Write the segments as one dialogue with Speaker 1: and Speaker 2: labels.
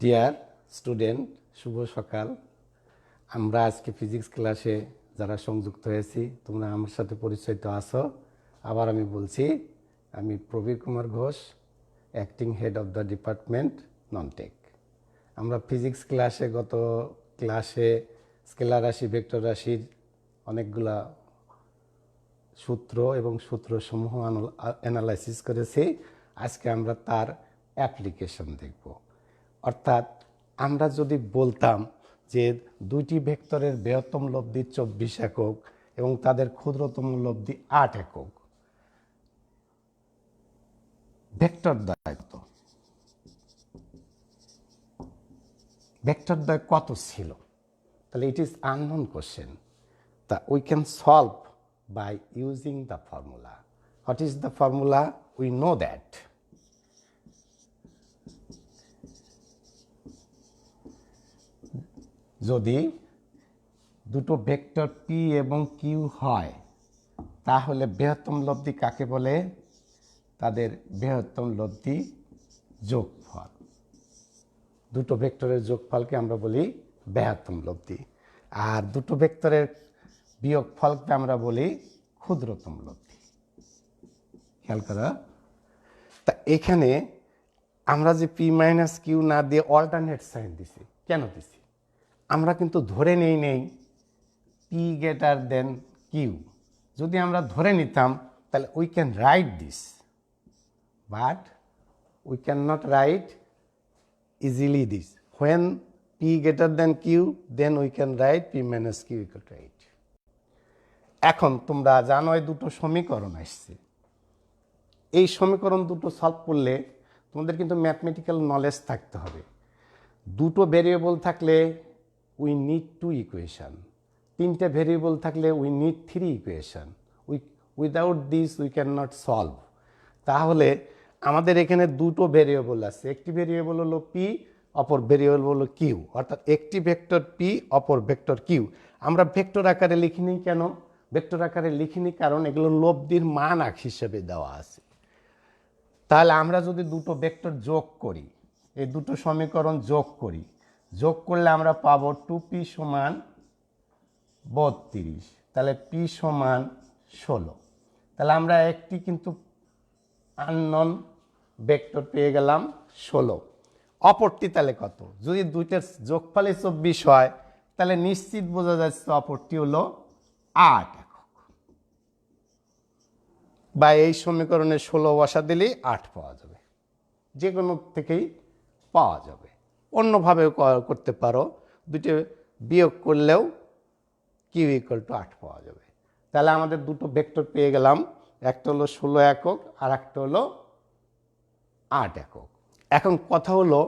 Speaker 1: Dear student, শুভ সকাল। আমরা আজকে ফিজিক্স ক্লাসে যারা সংযুক্ত হয়েছি, তোমরা আমার সাথে পরিচিত আছো। আবার আমি বলছি, আমি Prabir Kumar Ghosh, acting head of the department non-tech. আমরা ফিজিক্স ক্লাসে গত ক্লাসে স্কেলার রাশি, ভেক্টর রাশির অনেকগুলা সূত্র এবং সূত্রসমূহ অ্যানালাইসিস করেছি। আজকে আমরা তার অ্যাপ্লিকেশন দেখব। অর্থাৎ আমরা যদি বলতাম যে দুইটি ভেক্টরের বৃহত্তম লব্ধি 24 একক এবং তাদের ক্ষুদ্রতম লব্ধি 8 একক, ভেক্টর দ্বয় কত ছিল, তাহলে ইট ইজ আননোন কোশ্চেন। তা we can solve by using the formula. What is the formula? We know that যদি দুটো ভেক্টর p এবং q হয়, তাহলে বৃহত্তম লব্ধি কাকে বলে? তাদের বৃহত্তম লব্ধি যোগফল। দুটো ভেক্টরের যোগফলকে আমরা বলি বৃহত্তম লব্ধি, আর দুটো ভেক্টরের বিয়োগফলকে আমরা বলি ক্ষুদ্রতম লব্ধি। খেয়াল করা। তা এখানে আমরা যে পি মাইনাস কিউ না দিয়ে অল্টারনেট সাইন দিছি, কেন দিছি? আমরা কিন্তু ধরে নেই পি গ্রেটার দেন কিউ। যদি আমরা ধরে নিতাম তাহলে we can write this, but we can not write easily this. When P greater than Q, then we can write P minus Q equal to 8। এখন তোমরা জানো এই দুটো সমীকরণ আসছে। এই সমীকরণ দুটো সলভ করলে তোমাদের কিন্তু ম্যাথমেটিক্যাল নলেজ থাকতে হবে। দুটো ভেরিয়েবল থাকলে উই নিড 2 ইকুয়েশন, তিনটে ভেরিয়েবল থাকলে we need 3 equation. Without this we can not solve. তাহলে আমাদের এখানে দুটো ভেরিয়েবল আছে, একটি ভেরিয়েবল হলো পি, অপর ভেরিয়েবল হলো কিউ। অর্থাৎ একটি ভেক্টর পি, অপর ভেক্টর কিউ। আমরা ভেক্টর আকারে লিখিনি কেন? ভেক্টর আকারে লিখিনি কারণ এগুলো লব্ধির মান হিসেবে দেওয়া আছে। তাহলে আমরা যদি দুটো ভেক্টর যোগ করি, এই দুটো সমীকরণ যোগ করি, যোগ করলে আমরা পাবো 2p সমান 32, তাহলে p সমান 16। তাহলে আমরা একটি কিন্তু আননোন ভেক্টর পেয়ে গেলাম 16। অপরটি তাহলে কত? যদি দুইটার যোগফলে 24 হয়, তাহলে নিশ্চিত বোঝা যাচ্ছে অপরটি হলো 8 একক। বা এই সমীকরণে 16 বসা দিলেই 8 পাওয়া যাবে, যে কোনো থেকেই পাওয়া যাবে। অন্যভাবেও করতে পারো, দুটো বিয়োগ করলেও কিউ ইকুয়াল টু 8 পাওয়া যাবে। তাহলে আমাদের দুটো ভেক্টর পেয়ে গেলাম, একটা হলো 16 একক আর একটা হলো 8 একক। এখন কথা হলো,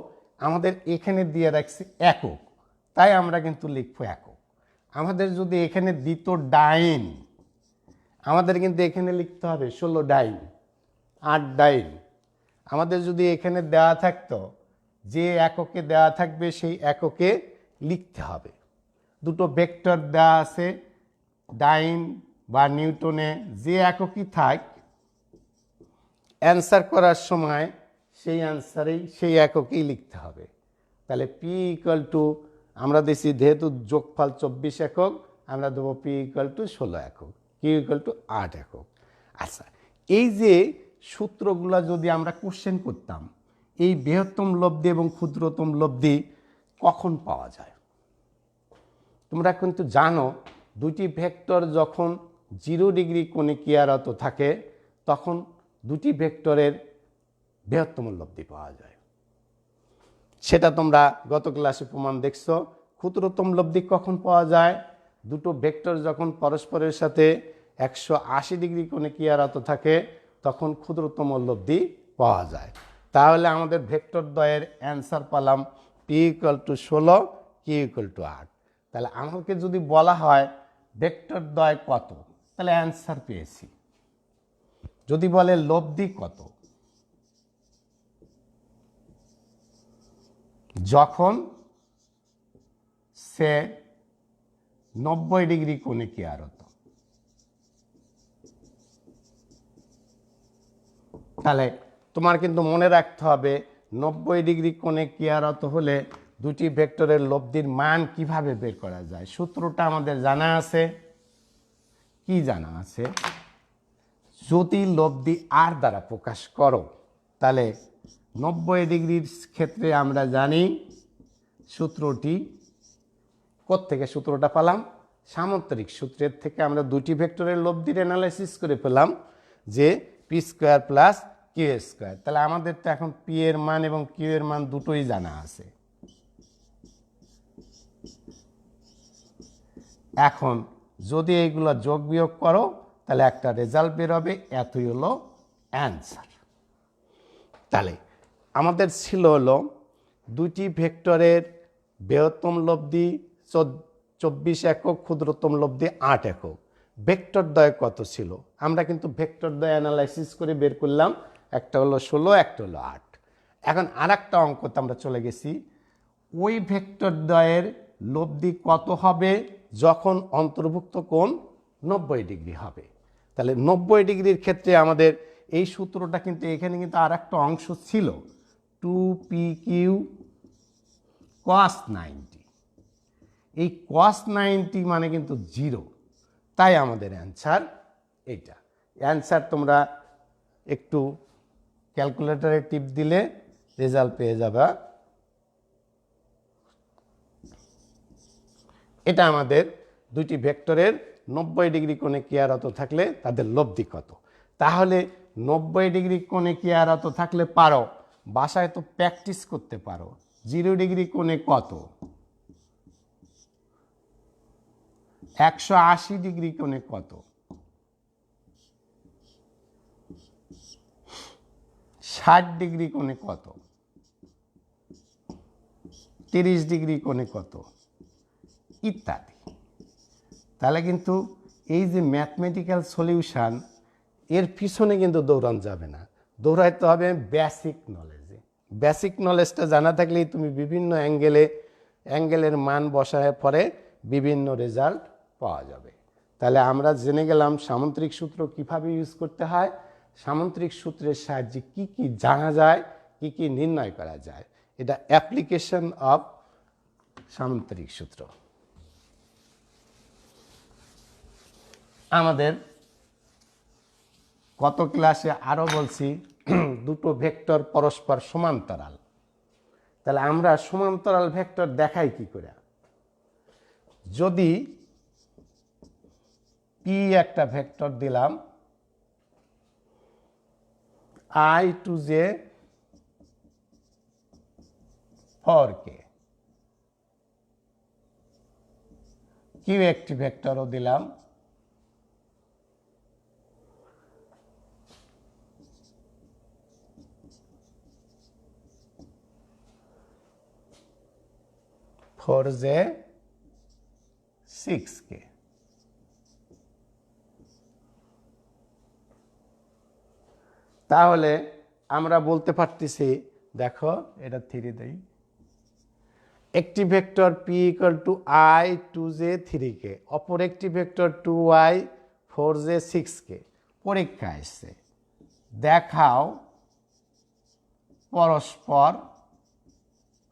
Speaker 1: আমাদের এখানে দিয়ে রাখছি একক, তাই আমরা কিন্তু লিখবো একক। আমাদের যদি এখানে দিত ডাইন, আমাদের কিন্তু এখানে লিখতে হবে 16 ডাইন, 8 ডাইন। আমাদের যদি এখানে দেওয়া থাকতো, যে এককে দেওয়া থাকবে সেই এককে লিখতে হবে। দুটো ভেক্টর দেওয়া আছে, ডাইন বা নিউটনে যে এককই থাক, অ্যান্সার করার সময় সেই অ্যান্সারেই সেই এককেই লিখতে হবে। তাহলে পি ইকুয়াল টু, আমরা দিছি যেহেতু যোগফল 24 একক, আমরা দেবো পি ইকুয়াল টু 16 একক, কিউ ইকুয়াল টু 8 একক। আচ্ছা, এই যে সূত্রগুলো যদি আমরা কোশ্চেন করতাম, এই বৃহত্তম লব্ধি এবং ক্ষুদ্রতম লব্ধি কখন পাওয়া যায়? তোমরা কিন্তু জানো, দুটি ভেক্টর যখন 0 ডিগ্রি কোণে ক্রিয়ারত থাকে, তখন দুটি ভেক্টরের বৃহত্তম লব্ধি পাওয়া যায়। সেটা তোমরা গত ক্লাসে প্রমাণ দেখছো। ক্ষুদ্রতম লব্ধি কখন পাওয়া যায়? দুটো ভেক্টর যখন পরস্পরের সাথে 180 ডিগ্রি কোণে ক্রিয়ারত থাকে, তখন ক্ষুদ্রতম লব্ধি পাওয়া যায়। তাহলে আমাদের ভেক্টর দ্বয়ের অ্যান্সার পেলাম P equal to 16, Q equal to 8। তাহলে আমাকে যদি বলা হয় ভেক্টর দ্বয় কত, তাহলে অ্যান্সার পেয়েছি। যদি বলে লব্ধি কত, যখন সে 90 ডিগ্রি কোণে ক্রিয়ারত, তাহলে তোমার কিন্তু মনে রাখতে হবে 90 ডিগ্রি কোণে ক্রিয়ারত হলে দুটি ভেক্টরের লব্ধির মান কিভাবে বের করা যায়? সূত্রটা আমাদের জানা আছে। কি জানা আছে? যদি লব্ধি আর দ্বারা প্রকাশ করো তাহলে 90 ডিগ্রির ক্ষেত্রে আমরা জানি সূত্রটি কোত্থেকে সূত্রটা পেলাম? সামান্তরিক সূত্রের থেকে আমরা দুটি ভেক্টরের লব্ধির অ্যানালাইসিস করে পেলাম যে P square plus Q square. তাহলে আমাদের তো এখন পি এর মান এবং কিউ এর মান দুটোই জানা আছে। এখন যদি এইগুলো যোগ বিয়োগ করো তাহলে একটা রেজাল্ট বেরোবে, এতই হলো অ্যান্সার। তাহলে আমাদের ছিল হলো দুটি ভেক্টরের বৃহত্তম লব্ধি 24 একক, ক্ষুদ্রতম লব্ধি 8 একক। ভেক্টর দ্বয় কত ছিল? আমরা কিন্তু ভেক্টর দ্বয় অ্যানালাইসিস করে বের করলাম, একটা হলো 16, একটা হলো 8। এখন আর একটা অঙ্কতে আমরা চলে গেছি, ওই ভেক্টর দ্বয়ের লব্ধি কত হবে যখন অন্তর্ভুক্ত কোণ 90 ডিগ্রি হবে। তাহলে 90 ডিগ্রির ক্ষেত্রে আমাদের এই সূত্রটা কিন্তু এখানে কিন্তু আর একটা অংশ ছিল, 2pq cos 90। এই cos 90 মানে কিন্তু 0, তাই আমাদের অ্যান্সার এইটা। অ্যান্সার তোমরা একটু ক্যালকুলেটরে টিপ দিলে রেজাল্ট পেয়ে যাবে। এটা আমাদের দুটি ভেক্টরের 90 ডিগ্রি কোণে ক্রিয়ারত থাকলে তাদের লব্ধি কত। তাহলে 90 ডিগ্রি কোণে ক্রিয়ারত থাকলে পারো, বাসায় তো প্র্যাকটিস করতে পারো, 0 ডিগ্রি কোণে কত, 180 ডিগ্রি কোণে কত, 60 ডিগ্রি কোণে কত, 30 ডিগ্রি কোণে কত ইত্যাদি। তাহলে কিন্তু এই যে ম্যাথমেটিক্যাল সলিউশন, এর পিছনে কিন্তু দৌড়ানো যাবে না, দৌড়াইতে হবে বেসিক নলেজে। বেসিক নলেজটা জানা থাকলেই তুমি বিভিন্ন অ্যাঙ্গেলের মান বসায় পরে বিভিন্ন রেজাল্ট পাওয়া যাবে। তাহলে আমরা জেনে গেলাম সামান্তরিক সূত্র কিভাবে ইউজ করতে হয়, সামান্তরিক সূত্রের সাহায্যে কি কি জানা যায়, কি কি নির্ণয় করা যায়। এটা অ্যাপ্লিকেশন অফ সামান্তরিক সূত্র। আমাদের গত ক্লাসে আরও বলছি দুটো ভেক্টর পরস্পর সমান্তরাল। তাহলে আমরা সমান্তরাল ভেক্টর দেখাই কি করে? যদি পি একটা ভেক্টর দিলাম i to j 4k, Q একটি ভেক্টরও দিলাম ফোর জে 6k। তাহলে আমরা বলতে পারতেছি, দেখো এটা 3 দেই, একটি vector p equal to i 2j 3k, অপর একটি ভেক্টর 2i 4j 6k। পরীক্ষা আসছে, দেখাও পরস্পর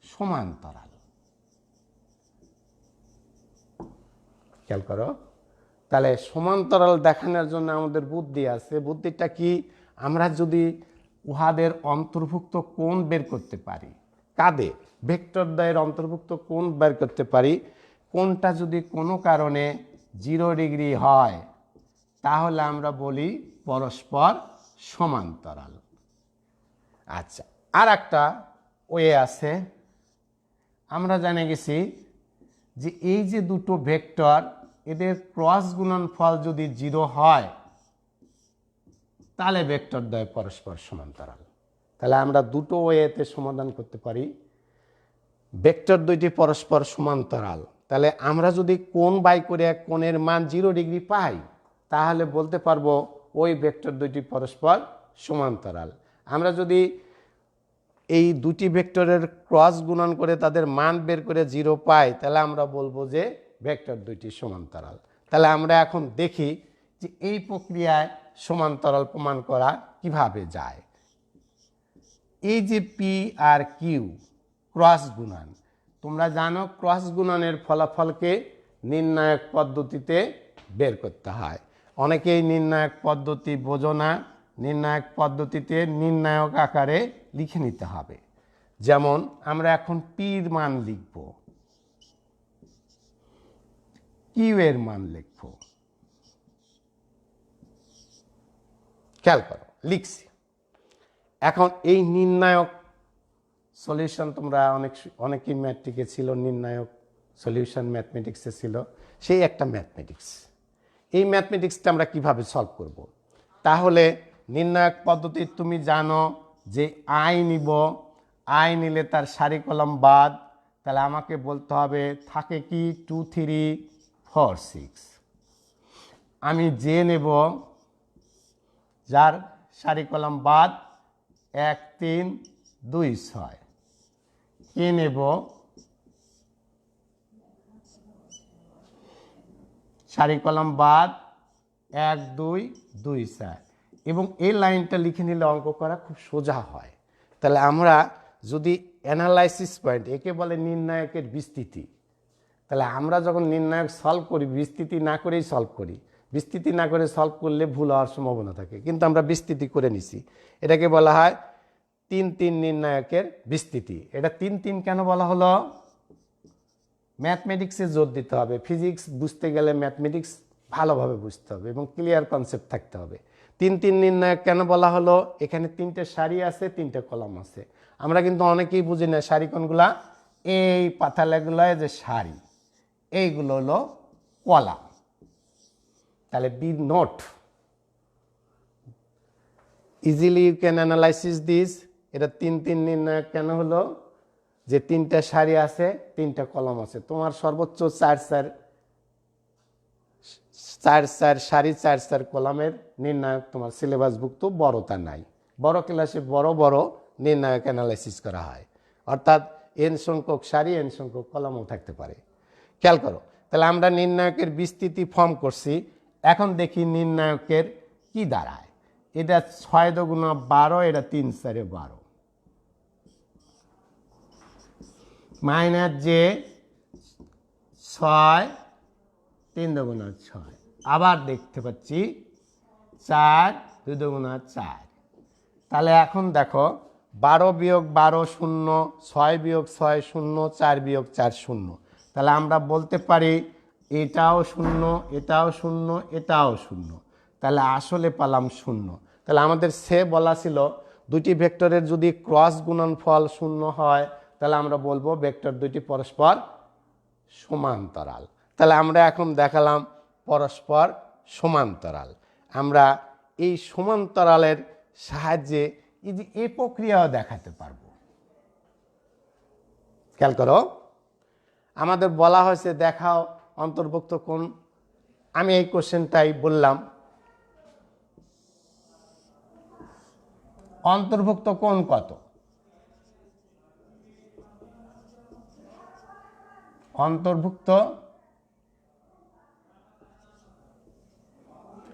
Speaker 1: সমান্তরাল। খেয়াল করো, তাহলে সমান্তরাল দেখানোর জন্য আমাদের বুদ্ধি আছে। বুদ্ধিটা কি? আমরা যদি উহাদের অন্তর্ভুক্ত কোণ বের করতে পারি, কাদের? ভেক্টর দ্বয়ের অন্তর্ভুক্ত কোণ বের করতে পারি, কোণটা যদি কোনো কারণে 0 ডিগ্রি হয় তাহলে আমরা বলি পরস্পর সমান্তরাল। আচ্ছা, আর একটা ওয়ে আছে, আমরা জেনে গেছি যে এই যে দুটো ভেক্টর, এদের ক্রস গুণনফল যদি 0 হয় তাহলে ভেক্টর দ্বয় পরস্পর সমান্তরাল। তাহলে আমরা দুটো ওয়েতে সমাধান করতে পারি, ভেক্টর দুইটি পরস্পর সমান্তরাল। তাহলে আমরা যদি কোণ বাই করে কোণের মান 0 ডিগ্রি পাই তাহলে বলতে পারবো ওই ভেক্টর দুইটি পরস্পর সমান্তরাল। আমরা যদি এই দুটি ভেক্টরের ক্রস গুণন করে তাদের মান বের করে 0 পাই তাহলে আমরা বলবো যে ভেক্টর দুইটি সমান্তরাল। তাহলে আমরা এখন দেখি যে এই প্রক্রিয়ায় সমান্তরাল প্রমাণ করা কিভাবে যায়। এই যে পি আর কিউ ক্রস গুণন, তোমরা জানো ক্রস গুণনের ফলাফলকে নির্ণায়ক পদ্ধতিতে বের করতে হয়। অনেকেই নির্ণায়ক পদ্ধতি বোঝো না, নির্ণায়ক পদ্ধতিতে নির্ণায়ক আকারে লিখে নিতে হবে। যেমন আমরা এখন পির মান লিখব, কিউ এর মান লিখব। খেয়াল করো, লিখছি। এখন এই নির্ণায়ক সলিউশন তোমরা অনেকেই ম্যাট্রিকে ছিল, নির্ণায়ক সলিউশন ম্যাথমেটিক্সে ছিল, সেই একটা ম্যাথমেটিক্স। এই ম্যাথমেটিক্সটা আমরা কিভাবে সলভ করব? তাহলে নির্ণায়ক পদ্ধতি তুমি জানো যে আই নিব, আই নিলে তার সারি কলম বাদ, তাহলে আমাকে বলতে হবে থাকে কি 2 3 4 6। আমি জে নেব, যার সারি কলম বাদ 1 3 2 6। কে নেব, সারি কলম বাদ 1 2 2 4। এবং এই লাইনটা লিখে নিলে অঙ্ক করা খুব সোজা হয়। তাহলে আমরা যদি অ্যানালাইসিস পয়েন্ট, একে বলে নির্ণায়কের বিস্তৃতি, তাহলে আমরা যখন নির্ণায়ক সলভ করি বিস্তৃতি না করেই সলভ করি। বিস্তৃতি না করে সলভ করলে ভুল হওয়ার সম্ভাবনা থাকে, কিন্তু আমরা বিস্তৃতি করে নিছি। এটাকে বলা হয় 3 3 নির্ণায়কের বিস্তৃতি। এটা 3 3 কেন বলা হলো? ম্যাথমেটিক্সে জোর দিতে হবে। ফিজিক্স বুঝতে গেলে ম্যাথমেটিক্স ভালোভাবে বুঝতে হবে এবং ক্লিয়ার কনসেপ্ট থাকতে হবে। 3 3 নির্ণায়ক কেন বলা হলো? এখানে 3টে সারি আছে, 3টে কলাম আছে। আমরা কিন্তু অনেকেই বুঝি না সারি কোনগুলা। এই পাতালাগুলো যে সারি, এইগুলো হলো কলাম। তাহলে be note easily you can analysis this. এটা 3 3 নির্ণায়ক কেন হলো? যে 3টা সারি আছে, 3টা কলাম আছে। তোমার সর্বোচ্চ 4 4 সারি 4 4 কলামের নির্ণায়ক তোমার সিলেবাসভুক্ত বড়টা নাই। বড় ক্লাসে বড় বড় নির্ণায়ক অ্যানালাইসিস করা হয়, অর্থাৎ এন সংখ্যক সারি এন সংখ্যক কলামও থাকতে পারে। খেয়াল করো, তাহলে আমরা নির্ণায়কের বিস্তৃতি ফর্ম করছি। এখন দেখি নির্ণায়কের কি দাঁড়ায়। এটা 6 দুগুণা 12, এটা 3 4 12, মাইনাস যে 6 3 দুগুণা 6। আবার দেখতে পাচ্ছি 4 2 দুগুণা 4। তাহলে এখন দেখো 12 বিয়োগ 12 0, 6 বিয়োগ 6 0, 4 বিয়োগ 4 0। তাহলে আমরা বলতে পারি এটাও 0, এটাও 0, এটাও 0। তাহলে আসলে পেলাম 0। তাহলে আমাদের সে বলা ছিল দুটি ভেক্টরের যদি ক্রস গুণনফল 0 হয় তাহলে আমরা বলবো ভেক্টর দুটি পরস্পর সমান্তরাল। তাহলে আমরা এখন দেখালাম পরস্পর সমান্তরাল। আমরা এই সমান্তরালের সাহায্যে এই প্রক্রিয়াও দেখাতে পারবো। খেয়াল করো, আমাদের বলা হয়েছে দেখাও অন্তর্ভুক্ত কোণ। আমি এই কোশ্চেনটাই বললাম, অন্তর্ভুক্ত কোণ কত? অন্তর্ভুক্ত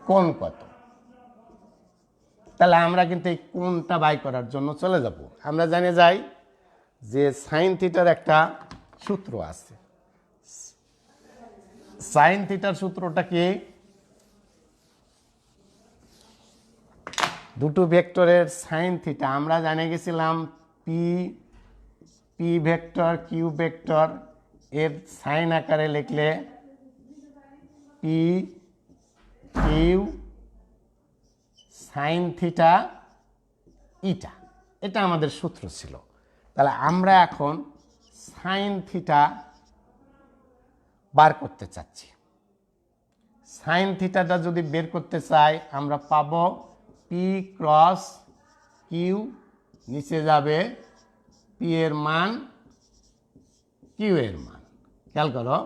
Speaker 1: কোণ কত? তাহলে আমরা কিন্তু এই কোণটা বাই করার জন্য চলে যাব। আমরা জানি যাই যে সাইন থিটার একটা সূত্র আছে। সাইন থিটার সূত্রটা কি? দুটো ভেক্টরের সাইন থিটা আমরা জানে গেছিলাম পি ভেক্টর কিউ ভেক্টর এর সাইন আকারে লিখলে পি কিউ সাইন থিটা ইটা, এটা আমাদের সূত্র ছিল। তাহলে আমরা এখন সাইন থিটা বার করতে চাচ্ছি। সাইন থিটাটা যদি বের করতে চাই আমরা পাবো পি ক্রস কিউ, নিচে যাবে পি এর মান কিউ এর মান। খেয়াল করো,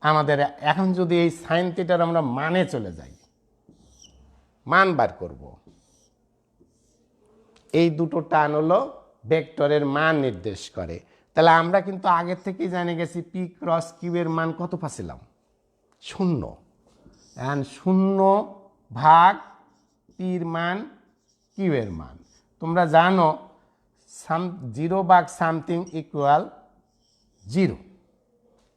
Speaker 1: আমাদের এখন যদি এই সাইন থিটার আমরা মানে চলে যাই, মান বার করব, এই দুটো টান হলো ভেক্টরের মান নির্দেশ করে। তাহলে আমরা কিন্তু আগের থেকেই জেনে গেছি পি ক্রস কিউ এর মান কত পাচ্ছিলাম? 0। এখন 0 ভাগ পির মান কিউ এর মান। তোমরা জানো জিরো ভাগ সামথিং ইকুয়াল জিরো।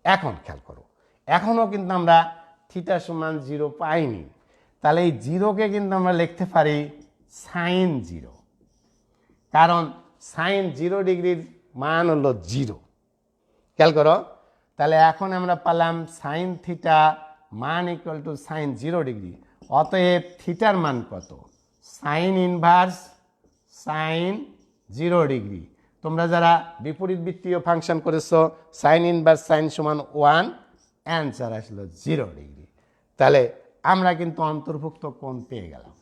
Speaker 1: এখন খেয়াল করো, এখনও কিন্তু আমরা থিটা সমান জিরো পাইনি, তাহলে এই জিরোকে কিন্তু আমরা লিখতে পারি সাইন জিরো, কারণ সাইন 0 ডিগ্রির মান হলো জিরো। খেয়াল করো, তাহলে এখন আমরা পেলাম সাইন থিটা মান ইকুয়াল টু সাইন 0 ডিগ্রি। অতএব থিটার মান কত? Sign inverse sign 0 degree. তোমরা যারা বিপরীত বৃত্তীয় ফাংশন করেছো, সাইন ইনভার্স সাইন সমান 1, অ্যান্সার আসলো 0 ডিগ্রি। তাহলে আমরা কিন্তু অন্তর্ভুক্ত কোণ পেয়ে গেলাম।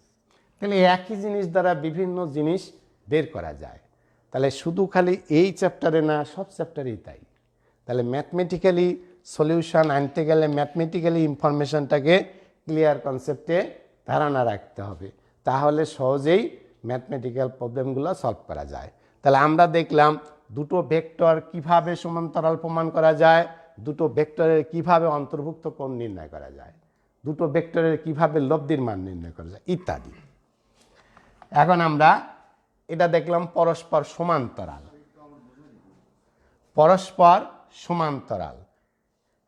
Speaker 1: তাহলে একই জিনিস দ্বারা বিভিন্ন জিনিস বের করা যায়। তাহলে শুধু খালি এই চ্যাপ্টারে না, সব চ্যাপ্টারেই তাই। তাহলে ম্যাথমেটিক্যালি সলিউশন আনতে গেলে ম্যাথমেটিক্যালি ইনফরমেশনটাকে ক্লিয়ার কনসেপ্টে ধারণা রাখতে হবে, তাহলে সহজেই ম্যাথমেটিক্যাল প্রবলেমগুলো সলভ করা যায়। তাহলে আমরা দেখলাম দুটো ভেক্টর কিভাবে সমান্তরাল প্রমাণ করা যায়, দুটো ভেক্টরের কিভাবে অন্তর্ভুক্ত কোণ নির্ণয় করা যায়, দুটো ভেক্টরের কিভাবে লব্ধির মান নির্ণয় করা যায় ইত্যাদি। এখন আমরা এটা দেখলাম পরস্পর সমান্তরাল। পরস্পর সমান্তরাল,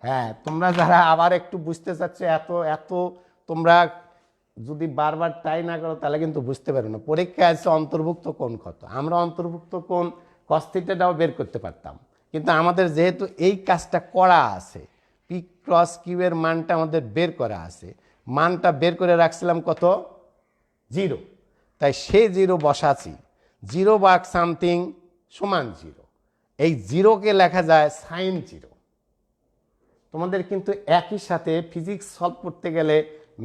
Speaker 1: হ্যাঁ, তোমরা যারা আবার একটু বুঝতে চাচ্ছ, এত তোমরা যদি বারবার ট্রাই না করো তাহলে কিন্তু বুঝতে পারো না। পরীক্ষায় আছে অন্তর্ভুক্ত কোণ কত, আমরা অন্তর্ভুক্ত কোণ কস থিটাটাও বের করতে পারতাম, কিন্তু আমাদের যেহেতু এই কাজটা করা আছে, পি ক্রস কিউ এর মানটা আমাদের বের করা আছে, মানটা বের করে রাখছিলাম কত? 0। তাই সে 0 বসাচ্ছি, 0 ভাগ সামথিং সমান 0। এই 0কে লেখা যায় সাইন 0। তোমাদের কিন্তু একই সাথে ফিজিক্স সলভ করতে গেলে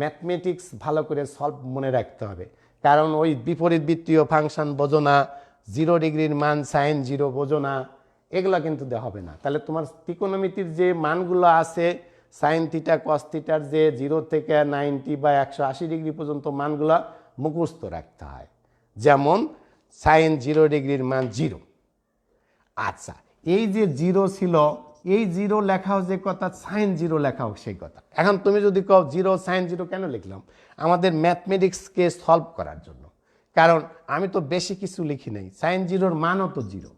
Speaker 1: ম্যাথমেটিক্স ভালো করে সলভ মনে রাখতে হবে, কারণ ওই বিপরীত বৃত্তীয় ফাংশন বোঝো না, 0 ডিগ্রির মান সাইন 0 বোঝো না, এগুলো কিন্তু দেওয়া হবে না। তাহলে তোমার ত্রিকোণমিতির যে মানগুলো আছে, সাইন থিটা কস থিটার যে 0 থেকে 90 বা 180 ডিগ্রি পর্যন্ত মানগুলো মুখস্থ রাখতে হয়। যেমন সাইন 0 ডিগ্রির মান 0। আচ্ছা, এই যে 0 ছিল, এই 0 লেখাও যে কথা, সাইন 0 লেখাও সেই কথা। এখন তুমি যদি কও 0 সাইন 0 কেন লিখলাম? আমাদের ম্যাথমেটিক্সকে সলভ করার জন্য, কারণ আমি তো বেশি কিছু লিখি নাই, সাইন 0-র মানও তো 0।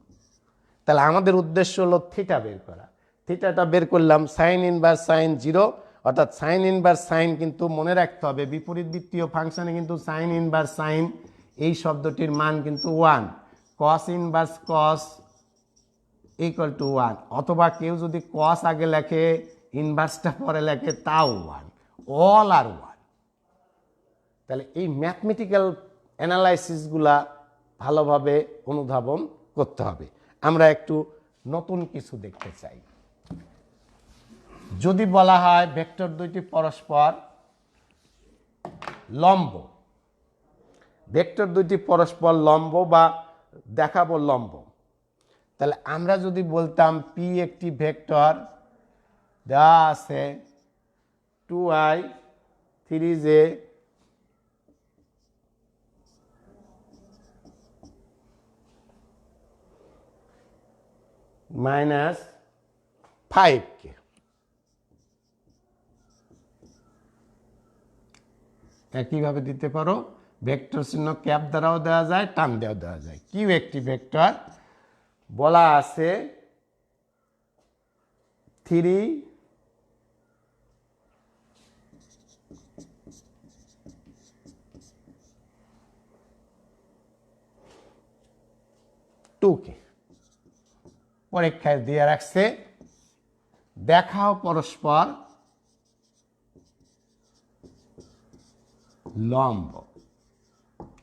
Speaker 1: তাহলে আমাদের উদ্দেশ্য হলো থিটা বের করা। থিটাটা বের করলাম, সাইন ইনভার্স সাইন 0, অর্থাৎ সাইন ইনভার্স সাইন কিন্তু মনে রাখতে হবে বিপরীত বৃত্তীয় ফাংশনে কিন্তু সাইন ইনভার্স সাইন এই শব্দটির মান কিন্তু 1, cos inverse cos equal to 1, অথবা কেউ যদি কস আগে লেখে ইনভার্সটা পরে লেখে তাও 1, অল আর 1। তাহলে এই ম্যাথমেটিক্যাল অ্যানালাইসিসগুলা ভালোভাবে অনুধাবন করতে হবে। আমরা একটু নতুন কিছু দেখতে চাই। যদি বলা হয় ভেক্টর দুইটি পরস্পর লম্ব, ভেক্টর দুইটি পরস্পর লম্ব বা দেখাবো লম্ব, তাহলে আমরা যদি বলতাম পি একটি ভেক্টর দেওয়া আছে 2i 3j মাইনাস 5k, একইভাবে দিতে পারো, ভেক্টর চিহ্ন ক্যাপ দ্বারাও দেওয়া যায়, টান দিয়েও দেওয়া যায়। কিউ একটি ভেক্টর, বলা আছে 3 2k। পরীক্ষায় দিয়ে রাখছে দেখাও পরস্পর লম্ব।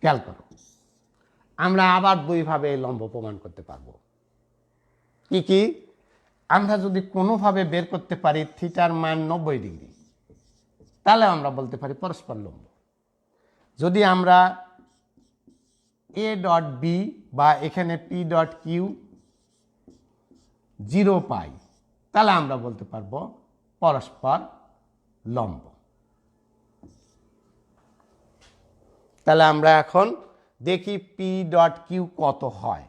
Speaker 1: খেয়াল করো, আমরা আবার দুইভাবে এই লম্ব প্রমাণ করতে পারবো। কি কি? আমরা যদি কোনোভাবে বের করতে পারি থিটার মান 90 ডিগ্রি, তাহলে আমরা বলতে পারি পরস্পর লম্ব। যদি আমরা এ ডট বি বা এখানে পি ডট কিউ 0 পাই, তাহলে আমরা বলতে পারবো পরস্পর লম্ব। তাহলে আমরা এখন দেখি পি ডট কিউ কত হয়।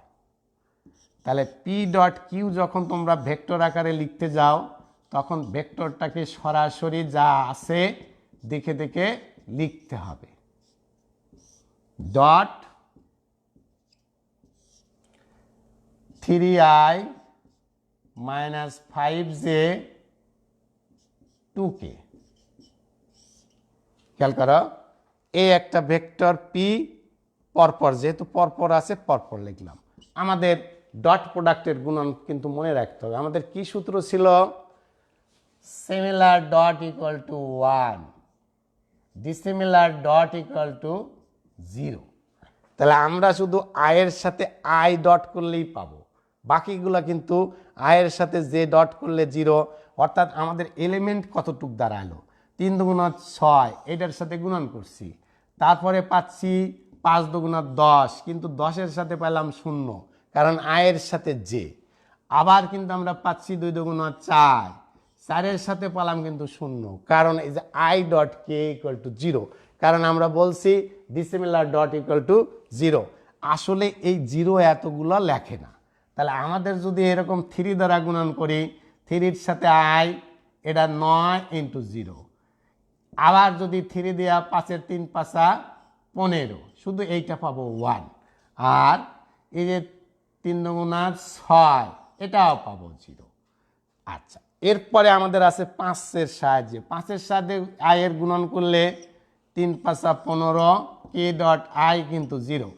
Speaker 1: তাহলে পি ডট কিউ যখন তোমরা ভেক্টর আকারে লিখতে যাও, তখন ভেক্টরটাকে সরাসরি যা আছে দেখে দেখে লিখতে হবে। Dot 3i minus 5j 2k। খেয়াল করো, এই একটা ভেক্টর পি পরপর, যেহেতু পরপর আছে পরপর লিখলাম। আমাদের ডট প্রোডাক্টের গুণন কিন্তু মনে রাখতে হবে। আমাদের কি সূত্র ছিল? Similar dot equal to 1, dissimilar dot equal to 0। তাহলে আমরা শুধু আয়ের সাথে আই ডট করলেই পাবো, বাকিগুলো কিন্তু আয়ের সাথে যে ডট করলে 0। অর্থাৎ আমাদের এলিমেন্ট কতটুক দাঁড়ালো? 3 দুগুণ 6, এটার সাথে গুণন করছি, তারপরে পাচ্ছি 5 দুগুণ 10, কিন্তু 10-এর সাথে পেলাম 0, কারণ আয়ের সাথে যে। আবার কিন্তু আমরা পাচ্ছি 2 দুগুণ 4, 4-এর সাথে পেলাম কিন্তু 0, কারণ এই যে I dot K equal to 0, কারণ আমরা বলছি ডিসিমিলার ডট ইকুয়াল টু 0। আসলে এই 0 এতগুলো লেখে না। তাহলে আমাদের যদি এরকম 3 দ্বারা গুণন করি, 3-এর সাথে আই, এটা 9 ইন্টু 0। আবার যদি 3 দেওয়া 5-এর 3 পাঁচা 15, শুধু এইটা পাবো 1। আর এই যে 3 দুগুণ 6, এটাও পাবো 0। আচ্ছা, এরপরে আমাদের আছে 5-এর সাহায্যে। 5-এর সাথে আয়ের গুণন করলে 3 পাঁচা 15, কে ডট আই কিন্তু 0।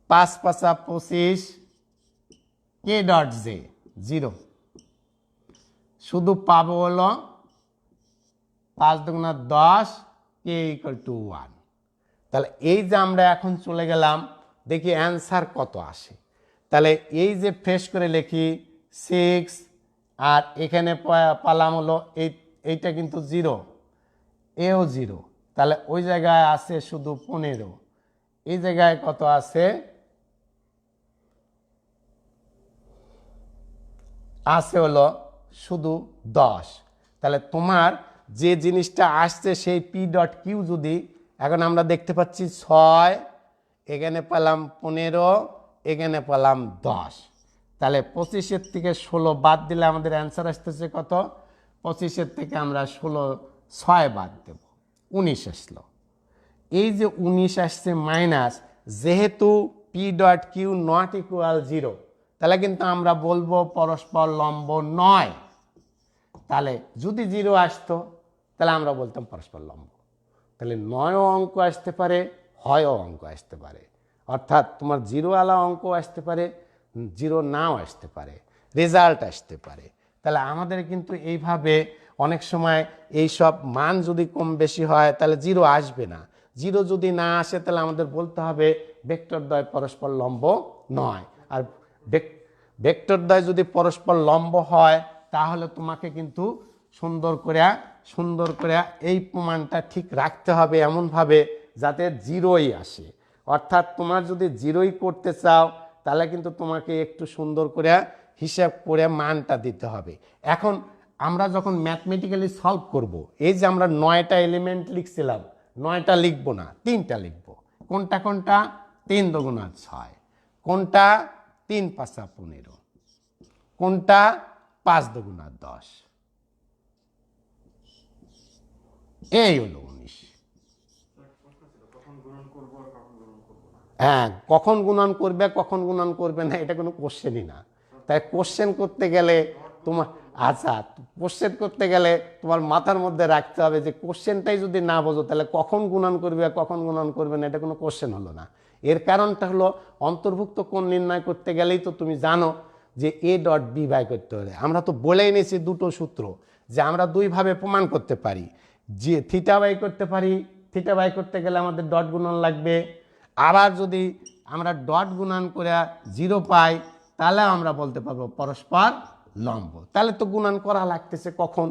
Speaker 1: 5 পাঁচা 25, কে ডট জে 0। শুধু পাবো হলো 5 দুগুণ 10, কে ইকুয়াল টু 1। তাহলে এই যে আমরা এখন চলে গেলাম, দেখি অ্যান্সার কত আসে। তাহলে এই যে ফ্রেশ করে লিখি 6, আর এখানে পালাম হলো এইটা কিন্তু 0, এও 0। তাহলে ওই জায়গায় আছে শুধু 15, এই জায়গায় কত আছে? আছে হলো শুধু 10। তাহলে তোমার যে জিনিসটা আসছে সেই পি ডট কিউ যদি, এখন আমরা দেখতে পাচ্ছি 6, এখানে পেলাম 15, এখানে পেলাম 10। তাহলে 25-এর থেকে 16 বাদ দিলে আমাদের অ্যান্সার আসতেছে কত? 25-এর থেকে আমরা 6 বাদ দেব, 19 আসলো। এই যে 19 আসছে মাইনাস, যেহেতু P dot Q not equal 0, তাহলে কিন্তু আমরা বলবো পরস্পর লম্ব নয়। তাহলে যদি 0 আসতো তাহলে আমরা বলতাম পরস্পর লম্ব। তাহলে 9ও অঙ্ক আসতে পারে, হয়ও অঙ্ক আসতে পারে। অর্থাৎ তোমার 0 আলা অঙ্ক আসতে পারে, 0 নাও আসতে পারে, রেজাল্ট আসতে পারে। তাহলে আমাদের কিন্তু এইভাবে অনেক সময় এই সব মান যদি কম বেশি হয় তাহলে 0 আসবে না। 0 যদি না আসে তাহলে আমাদের বলতে হবে ভেক্টরদ্বয় পরস্পর লম্ব নয়। আর ভেক্টরদ্বয় যদি পরস্পর লম্ব হয় তাহলে তোমাকে কিন্তু সুন্দর করে এই প্রমাণটা ঠিক রাখতে হবে, এমনভাবে যাতে 0ই আসে। অর্থাৎ তোমার যদি 0ই করতে চাও তাহলে কিন্তু তোমাকে একটু সুন্দর করে হিসাব করে মানটা দিতে হবে। এখন আমরা যখন ম্যাথমেটিক্যালি সলভ করব, এই যে আমরা 9টা এলিমেন্ট লিখছিলাম, 9টা লিখবো না, 3টা লিখবো। কোনটা কোনটা? 3 দুগুণ 6, কোনটা 3 পাঁচা 15, কোনটা 5 দুগুণ 10, এই হলো 19। হ্যাঁ, কখন গুণন করবে কখন গুণন করবে না এটা কোনো কোশ্চেনই না। তাই কোশ্চেন করতে গেলে তোমার, আচ্ছা, কোশ্চেন করতে গেলে তোমার মাথার মধ্যে রাখতে হবে যে কোশ্চেনটাই যদি না বোঝো তাহলে কখন গুণন করবে কখন গুণন করবে না এটা কোনো কোশ্চেন হলো না। এর কারণটা হলো অন্তর্ভুক্ত কোণ নির্ণয় করতে গেলেই তো তুমি জানো যে এ ডট বি বাই করতে হলে আমরা তো বলেই নিয়েছি দুটো সূত্র, যে আমরা দুইভাবে প্রমাণ করতে পারি, যে থিটা বাই করতে পারি, থিটা বাই করতে গেলে আমাদের ডট গুণন লাগবে। আবার যদি আমরা ডট গুণন করে 0 পাই তাহলে আমরা বলতে পারবো পরস্পর লম্ব। তাহলে তো গুণন করা লাগতেছে কখন?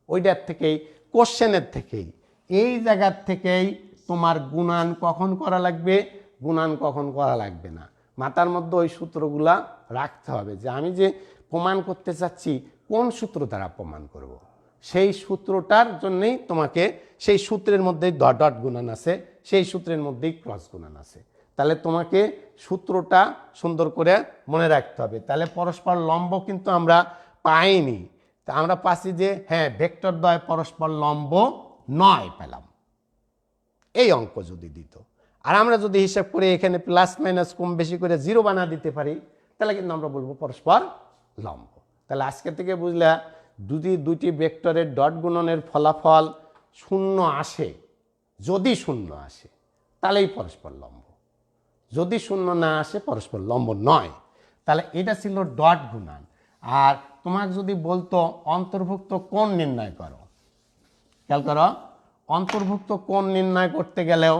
Speaker 1: ওইটার থেকেই, কোশ্চেনের থেকেই, এই জায়গার থেকেই তোমার গুণন কখন করা লাগবে, গুণন কখন করা লাগবে না, মাথার মধ্যে ওই সূত্রগুলা রাখতে হবে। যে আমি যে প্রমাণ করতে চাচ্ছি কোন সূত্র দ্বারা প্রমাণ করব, সেই সূত্রটার জন্যই তোমাকে, সেই সূত্রের মধ্যেই ডট ডট গুণন আছে, সেই সূত্রের মধ্যেই ক্রস গুণন আছে। তাহলে তোমাকে সূত্রটা সুন্দর করে মনে রাখতে হবে। তাহলে পরস্পর লম্ব কিন্তু আমরা পাইনি, তা আমরা পাচ্ছি যে হ্যাঁ ভেক্টরদ্বয় পরস্পর লম্ব নয় পেলাম, এই অঙ্ক যদি দিত। আর আমরা যদি হিসাব করে এখানে প্লাস মাইনাস কম বেশি করে 0 বানা দিতে পারি তাহলে কিন্তু আমরা বলবো পরস্পর লম্ব। তাহলে আজকে থেকে বুঝলে দুটি ভেক্টরের ডট গুণনের ফলাফল শূন্য আসে, যদি শূন্য আসে তাহলেই পরস্পর লম্ব, যদি শূন্য না আসে পরস্পর লম্ব নয়। তাহলে এটা ছিল ডট গুণন। আর তোমাকে যদি বলতো অন্তর্ভুক্ত কোণ নির্ণয় করো, খেয়াল করো, অন্তর্ভুক্ত কোণ নির্ণয় করতে গেলেও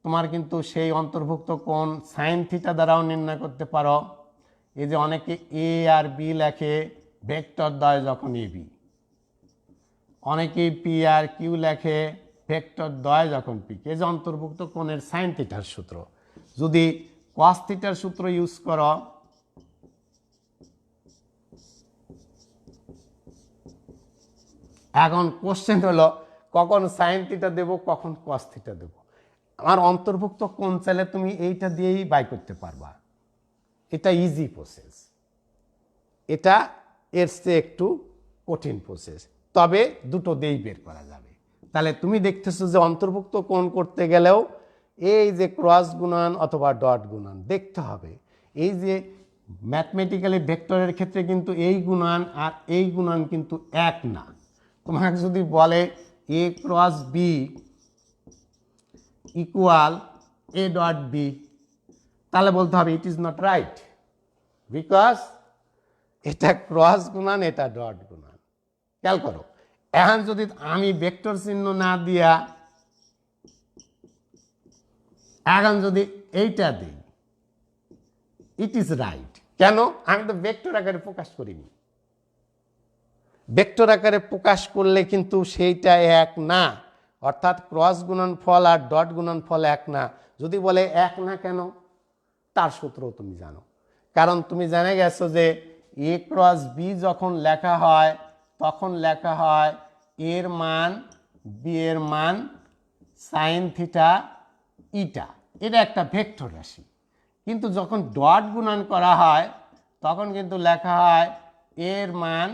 Speaker 1: তোমার কিন্তু সেই অন্তর্ভুক্ত কোণ সাইন থিটা দ্বারাও নির্ণয় করতে পারো। এই যে অনেকে এ আর বি লেখে ভেক্টর দ্বয় যখন এ বি, অনেকেই পি আর কিউ লেখে ভেক্টর দ্বয় যখন পি। এই যে অন্তর্ভুক্ত কোণের সাইন থিটার সূত্র, যদি কস থিটার সূত্র ইউজ করো, এখন কোশ্চেন হলো কখন সাইন থিটা দেব, কখন কস থিটা দেব। আমার অন্তর্ভুক্ত কোণ চাইলে তুমি এইটা দিয়েই বাই করতে পারবা, এটা ইজি প্রসেস। এটা এর চেয়ে একটু কঠিন প্রসেস, তবে দুটো দিয়েই বের করা যাবে। তাহলে তুমি দেখতেছো যে অন্তর্ভুক্ত কোণ করতে গেলেও এই যে ক্রস গুণন অথবা ডট গুণন দেখতে হবে। এই যে ম্যাথমেটিক্যালি ভেক্টরের ক্ষেত্রে কিন্তু এই গুণন আর এই গুণন কিন্তু এক না। তোমাকে যদি বলে A cross B equal A dot B, তাহলে বলতে হবে it is not right, because এটা ক্রস গুণন, এটা ডট গুণন। খেয়াল করো, এখন যদি আমি ভেক্টর চিহ্ন না দিয়া এখন যদি এইটা দিই, ইট ইজ রাইট। কেন? আমি তো ভেক্টর আকারে প্রকাশ করিনি। ভেক্টর আকারে প্রকাশ করলে কিন্তু সেইটা এক না, অর্থাৎ ক্রস গুণনফল আর ডট গুণনফল এক না। যদি বলে এক না কেন, তার সূত্র তুমি জানো, কারণ তুমি জেনে গেছো যে এ ক্রস বি যখন লেখা হয় তখন লেখা হয় এর মান বি এর মান সাইন থিটা ইটা, এটা একটা ভেক্টর রাশি। কিন্তু যখন ডট গুণন করা হয় তখন কিন্তু লেখা হয় এর মান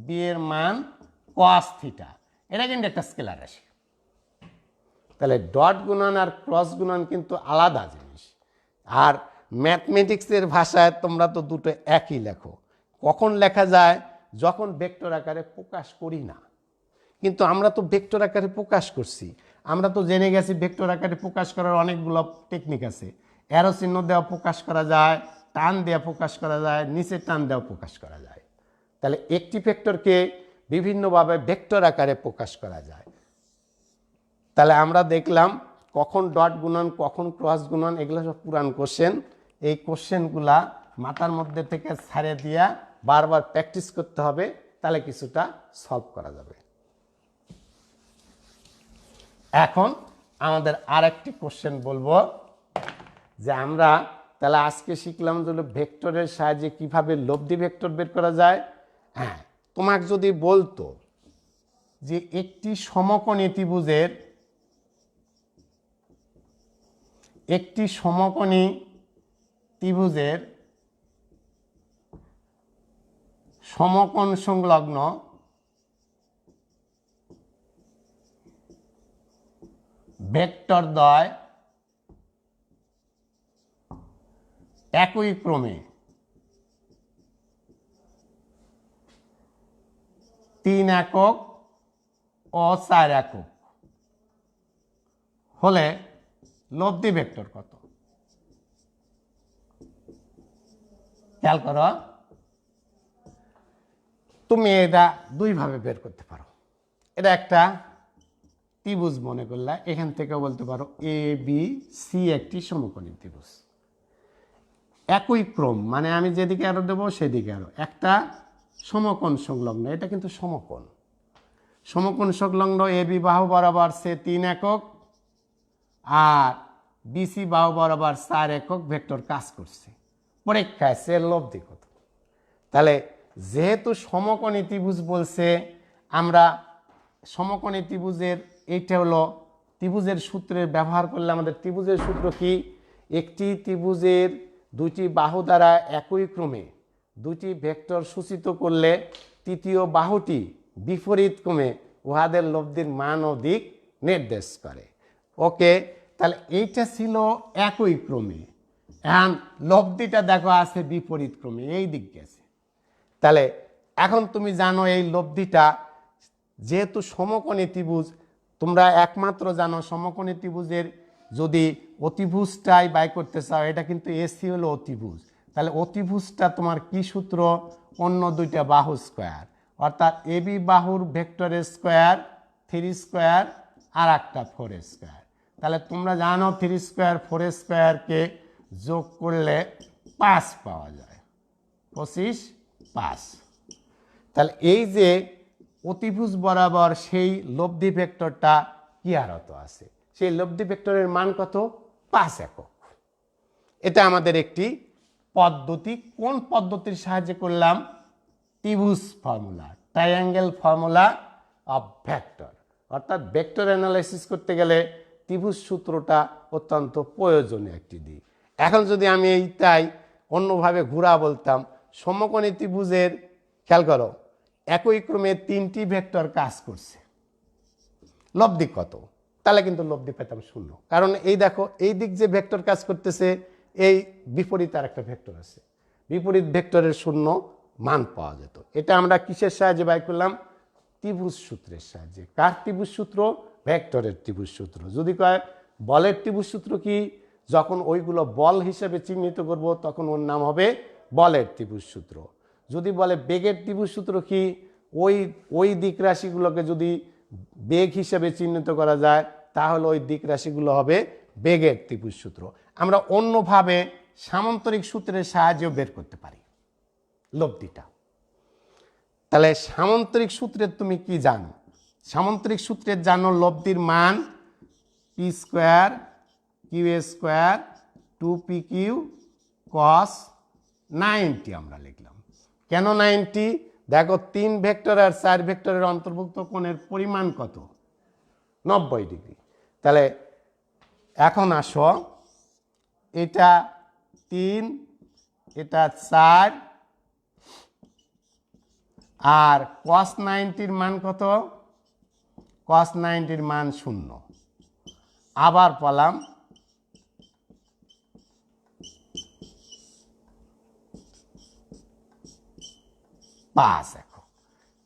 Speaker 1: বি এর মান কস থিটা, এটা কিন্তু একটা স্কেলার রাশি। তাহলে ডট গুণন আর ক্রস গুণন কিন্তু আলাদা জিনিস। আর ম্যাথমেটিক্সের ভাষায় তোমরা তো দুটো একই লেখো। কখন লেখা যায়? যখন ভেক্টর আকারে প্রকাশ করি না। কিন্তু আমরা তো ভেক্টর আকারে প্রকাশ করছি, আমরা তো জেনে গেছি ভেক্টর আকারে প্রকাশ করার অনেকগুলো টেকনিক আছে। অ্যারো চিহ্ন দেওয়া প্রকাশ করা যায়, টান দেওয়া প্রকাশ করা যায়, নিচে টান দেওয়া প্রকাশ করা যায়। তাহলে একটি ভেক্টরকে বিভিন্নভাবে ভেক্টর আকারে প্রকাশ করা যায়। তাহলে আমরা দেখলাম কখন ডট গুণন, কখন ক্রস গুণন, এগুলো সব পুরান কোশ্চেন। এই কোশ্চেনগুলা মাথার মধ্যে থেকে ছাড়ে দিয়া বারবার প্র্যাকটিস করতে হবে, তাহলে কিছুটা সলভ করা যাবে। এখন আমাদের আরেকটি কোশ্চেন বলবো যে আমরা তাহলে আজকে শিখলাম যে ভেক্টরের সাহায্যে কিভাবে লব্ধি ভেক্টর বের করা যায়। হ্যাঁ, তোমাকে যদি বলতো যে একটি সমকোণী ত্রিভুজের সমকোণ সংলগ্ন ভেক্টর দ্বয় একই ক্রমে 3 একক ও 4 একক হলে লব্ধি ভেক্টর কত? খেয়াল করো, তুমি এটা দুইভাবে বের করতে পারো। এটা একটা ত্রিভুজ মনে করলে, এখান থেকে বলতে পারো এ বি সি একটি সমকোণী ত্রিভুজ। একই ক্রম মানে আমি যেদিকে আরো দেবো সেদিকে আরো একটা সমকোণ সংলগ্ন, এটা কিন্তু সমকোণ সংলগ্ন এ বি বাহু বরাবর সে 3 একক আর বিসি বাহু বরাবর 4 একক ভেক্টর কাজ করছে। পরীক্ষায় সে লব্ধি কত? তাহলে যেহেতু সমকোণী ত্রিভুজ বলছে, আমরা সমকোণী ত্রিভুজের এইটা হলো ত্রিভুজের সূত্রের ব্যবহার করলে আমাদের ত্রিভুজের সূত্র কি? একটি ত্রিভুজের দুটি বাহু দ্বারা একই ক্রমে দুটি ভেক্টর সূচিত করলে তৃতীয় বাহুটি বিপরীত ক্রমে উহাদের লব্ধির মান ও দিক নির্দেশ করে। ওকে, তাহলে এইটা ছিল একই ক্রমে। এখন লব্ধিটা দেখো আছে বিপরীত ক্রমে, এই দিক গেছে। তাহলে এখন তুমি জানো এই লব্ধিটা যেহেতু সমকোণী ত্রিভুজ, তোমরা একমাত্র জানো সমকোণী ত্রিভুজের যদি অতিভুজটাই বাই করতে চাও, এটা কিন্তু এসি হলো অতিভুজ, তাহলে অতিভুজটা তোমার কি সূত্র? অন্য দুইটা বাহু স্কোয়ার, অর্থাৎ এবি বাহুর ভেক্টরের স্কোয়ার 3 স্কোয়ার আর একটা 4 স্কোয়ার। তাহলে তোমরা জানো 3 স্কোয়ার 4 স্কোয়ারকে যোগ করলে 5 পাওয়া যায়, 25 5। তাহলে এই যে অতিভুজ বরাবর সেই লব্ধি ভেক্টরটা কি হারত আছে, সেই লব্ধি ভেক্টরের মান কত? 5 একক। এটা আমাদের একটি পদ্ধতি। কোন পদ্ধতির সাহায্যে করলাম? ত্রিভুজ formula, triangle formula of vector. অর্থাৎ ভেক্টর অ্যানালাইসিস করতে গেলে ত্রিভুজ সূত্রটা অত্যন্ত প্রয়োজনীয় একটি দিক। এখন যদি আমি এইটাই অন্যভাবে ঘুরা বলতাম, সমকোণী ত্রিভুজের খেয়াল করো একই ক্রমে 3টি ভেক্টর কাজ করছে, লব্ধি কত? তাহলে কিন্তু লব্ধি পেতাম 0, কারণ এই দেখো এই দিক যে ভেক্টর কাজ করতেছে, এই বিপরীত আর একটা ভেক্টর আছে, বিপরীত ভেক্টরের 0 মান পাওয়া যেত। এটা আমরা কিসের সাহায্যে বাই করলাম? ত্রিভুজ সূত্রের সাহায্যে। কার ত্রিভুজ সূত্র? ভেক্টরের ত্রিভুজ সূত্র। যদি কয় বলের ত্রিভুজ সূত্র কি, যখন ওইগুলো বল হিসেবে চিহ্নিত করব তখন ওর নাম হবে বলের ত্রিভুজ সূত্র। যদি বলে বেগের ত্রিভুজ সূত্র কি, ওই দিক রাশিগুলোকে যদি বেগ হিসেবে চিহ্নিত করা যায় তাহলে ওই দিক রাশিগুলো হবে বেগের ত্রিভুজ সূত্র। আমরা অন্যভাবে সামান্তরিক সূত্রের সাহায্যেও বের করতে পারি লব্ধিটা। তাহলে সামান্তরিক সূত্রের তুমি কি জানো? সামান্তরিক সূত্রের জানো লব্ধির মান P square Q square 2pq cos 90 আমরা লিখলাম। কেন 90? দেখো 3 ভেক্টর আর 4 ভেক্টরের অন্তর্ভুক্ত কোণের পরিমাণ কত? 90 ডিগ্রি। তাহলে এখন আসো, এটা 3, এটা 4, আর cos 90-র মান কত? cos 90-র মান 0। আবার পেলাম 5 একক।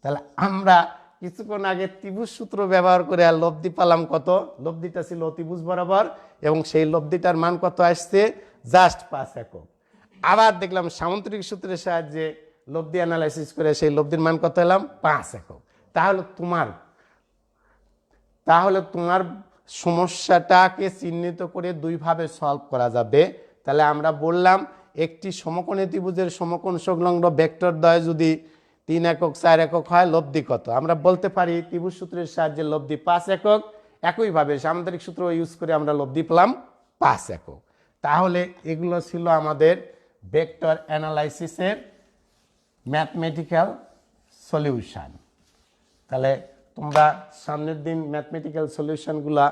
Speaker 1: তাহলে আমরা কিছুক্ষণ আগে ত্রিভুজ সূত্র ব্যবহার করে আর লব্ধি পেলাম কত? লব্ধিটা ছিল অতিভুজ বরাবর এবং সেই লব্ধিটার মান কত আসছে? জাস্ট 5 একক। আবার দেখলাম সামান্তরিক সূত্রের সাহায্যে লব্ধি অ্যানালাইসিস করে সেই লব্ধির মান কত এলাম? 5 একক। তাহলে তোমার সমস্যাটাকে চিহ্নিত করে দুইভাবে সলভ করা যাবে। তাহলে আমরা বললাম একটি সমকোণী ত্রিভুজের সমকোণ সংলগ্ন ভেক্টর দ্বয় যদি 3 একক 4 একক হয়, লব্ধি কত? আমরা বলতে পারি ত্রিভুজ সূত্রের সাহায্যে লব্ধি 5 একক। একইভাবে সামান্তরিক সূত্র ইউজ করে আমরা লব্ধি পেলাম 5 একক। তাহলে এগুলো ছিল আমাদের ভেক্টর অ্যানালাইসিসের ম্যাথমেটিক্যাল সলিউশন। তাহলে তোমরা সামনের দিন ম্যাথমেটিক্যাল সলিউশনগুলা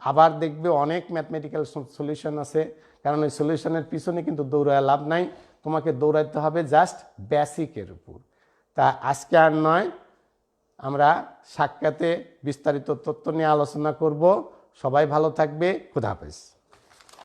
Speaker 1: আবার দেখবে। অনেক ম্যাথমেটিক্যাল সলিউশন আছে, কারণ ওই সলিউশনের পিছনে কিন্তু দৌড়ায় লাভ নাই, তোমাকে দৌড়াইতে হবে জাস্ট বেসিকের উপর। তা আজকে আর নয়, আমরা সাক্ষাতে বিস্তারিত তথ্য নিয়ে আলোচনা করব। সবাই ভালো থাকবে। খুদা হাফেজ।